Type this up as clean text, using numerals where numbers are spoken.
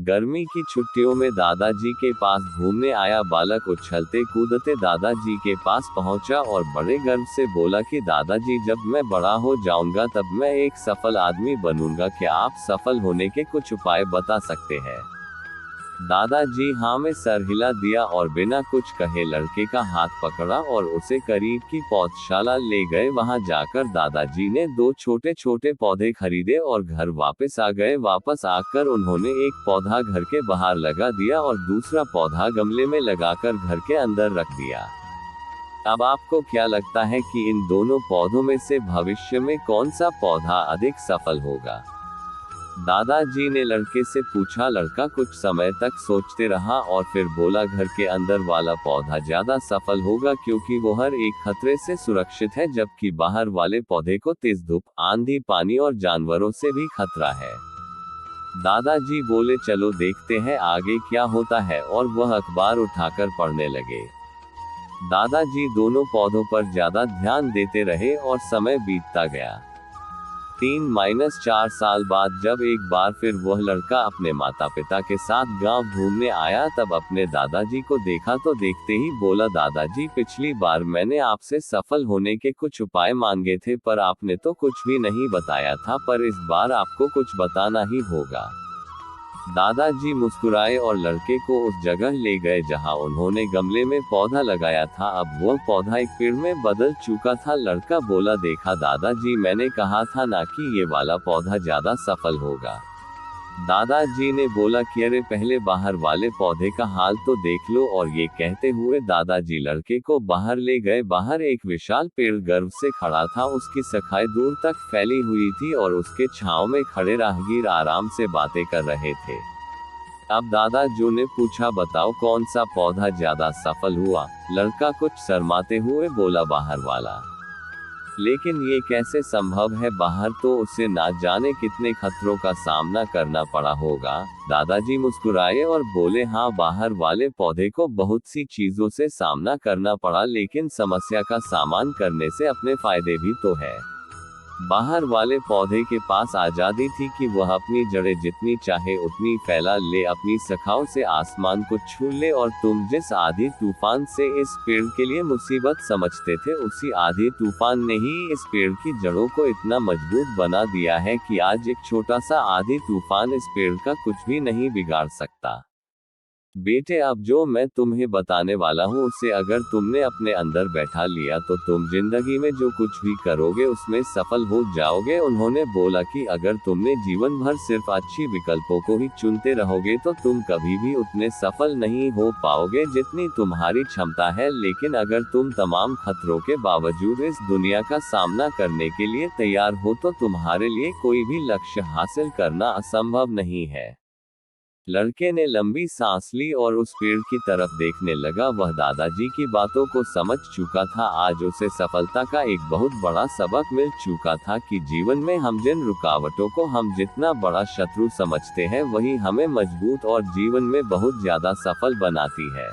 गर्मी की छुट्टियों में दादाजी के पास घूमने आया बालक उछलते कूदते दादाजी के पास पहुंचा और बड़े गर्व से बोला कि दादाजी, जब मैं बड़ा हो जाऊंगा तब मैं एक सफल आदमी बनूंगा। क्या आप सफल होने के कुछ उपाय बता सकते हैं? दादाजी हाँ में सर हिला दिया और बिना कुछ कहे लड़के का हाथ पकड़ा और उसे करीब की पौधशाला ले गए। वहां जाकर दादाजी ने 2 छोटे छोटे पौधे खरीदे और घर वापस आ गए। वापस आकर उन्होंने एक पौधा घर के बाहर लगा दिया और दूसरा पौधा गमले में लगाकर घर के अंदर रख दिया। अब आपको क्या लगता है कि इन दोनों पौधों में से भविष्य में कौन सा पौधा अधिक सफल होगा? दादाजी ने लड़के से पूछा। लड़का कुछ समय तक सोचते रहा और फिर बोला, घर के अंदर वाला पौधा ज्यादा सफल होगा क्योंकि वो हर एक खतरे से सुरक्षित है, जबकि बाहर वाले पौधे को तेज धूप, आंधी, पानी और जानवरों से भी खतरा है। दादाजी बोले, चलो देखते हैं आगे क्या होता है, और वह अखबार उठाकर पढ़ने लगे। दादाजी दोनों पौधों पर ज्यादा ध्यान देते रहे और समय बीतता गया। 3-4 साल बाद जब एक बार फिर वह लड़का अपने माता पिता के साथ गांव घूमने आया, तब अपने दादाजी को देखा तो देखते ही बोला, दादाजी, पिछली बार मैंने आपसे सफल होने के कुछ उपाय मांगे थे पर आपने तो कुछ भी नहीं बताया था, पर इस बार आपको कुछ बताना ही होगा। दादाजी मुस्कुराए और लड़के को उस जगह ले गए जहां उन्होंने गमले में पौधा लगाया था। अब वह पौधा एक पेड़ में बदल चुका था। लड़का बोला, देखा दादाजी, मैंने कहा था ना कि ये वाला पौधा ज्यादा सफल होगा। दादाजी ने बोला कि अरे पहले बाहर वाले पौधे का हाल तो देख लो, और ये कहते हुए दादाजी लड़के को बाहर ले गए। बाहर एक विशाल पेड़ गर्व से खड़ा था, उसकी शाखाएं दूर तक फैली हुई थी और उसके छांव में खड़े राहगीर आराम से बातें कर रहे थे। अब दादाजी ने पूछा, बताओ कौन सा पौधा ज्यादा सफल हुआ? लड़का कुछ शर्माते हुए बोला, बाहर वाला। लेकिन ये कैसे संभव है? बाहर तो उसे ना जाने कितने खतरों का सामना करना पड़ा होगा। दादाजी मुस्कुराए और बोले, हाँ, बाहर वाले पौधे को बहुत सी चीजों से सामना करना पड़ा, लेकिन समस्या का सामना करने से अपने फायदे भी तो है। बाहर वाले पौधे के पास आजादी थी कि वह अपनी जड़ें जितनी चाहे उतनी फैला ले, अपनी शाखाओं से आसमान को छू ले, और तुम जिस आंधी तूफान से इस पेड़ के लिए मुसीबत समझते थे, उसी आंधी तूफान ने ही इस पेड़ की जड़ों को इतना मजबूत बना दिया है कि आज एक छोटा सा आंधी तूफान इस पेड़ का कुछ भी नहीं बिगाड़ सकता। बेटे, अब जो मैं तुम्हें बताने वाला हूँ उसे अगर तुमने अपने अंदर बैठा लिया तो तुम जिंदगी में जो कुछ भी करोगे उसमें सफल हो जाओगे। उन्होंने बोला कि अगर तुमने जीवन भर सिर्फ अच्छी विकल्पों को ही चुनते रहोगे तो तुम कभी भी उतने सफल नहीं हो पाओगे जितनी तुम्हारी क्षमता है, लेकिन अगर तुम तमाम खतरों के बावजूद इस दुनिया का सामना करने के लिए तैयार हो तो तुम्हारे लिए कोई भी लक्ष्य हासिल करना असंभव नहीं है। लड़के ने लंबी सांस ली और उस पेड़ की तरफ देखने लगा। वह दादाजी की बातों को समझ चुका था। आज उसे सफलता का एक बहुत बड़ा सबक मिल चुका था कि जीवन में हम जिन रुकावटों को हम जितना बड़ा शत्रु समझते हैं वही हमें मजबूत और जीवन में बहुत ज्यादा सफल बनाती है।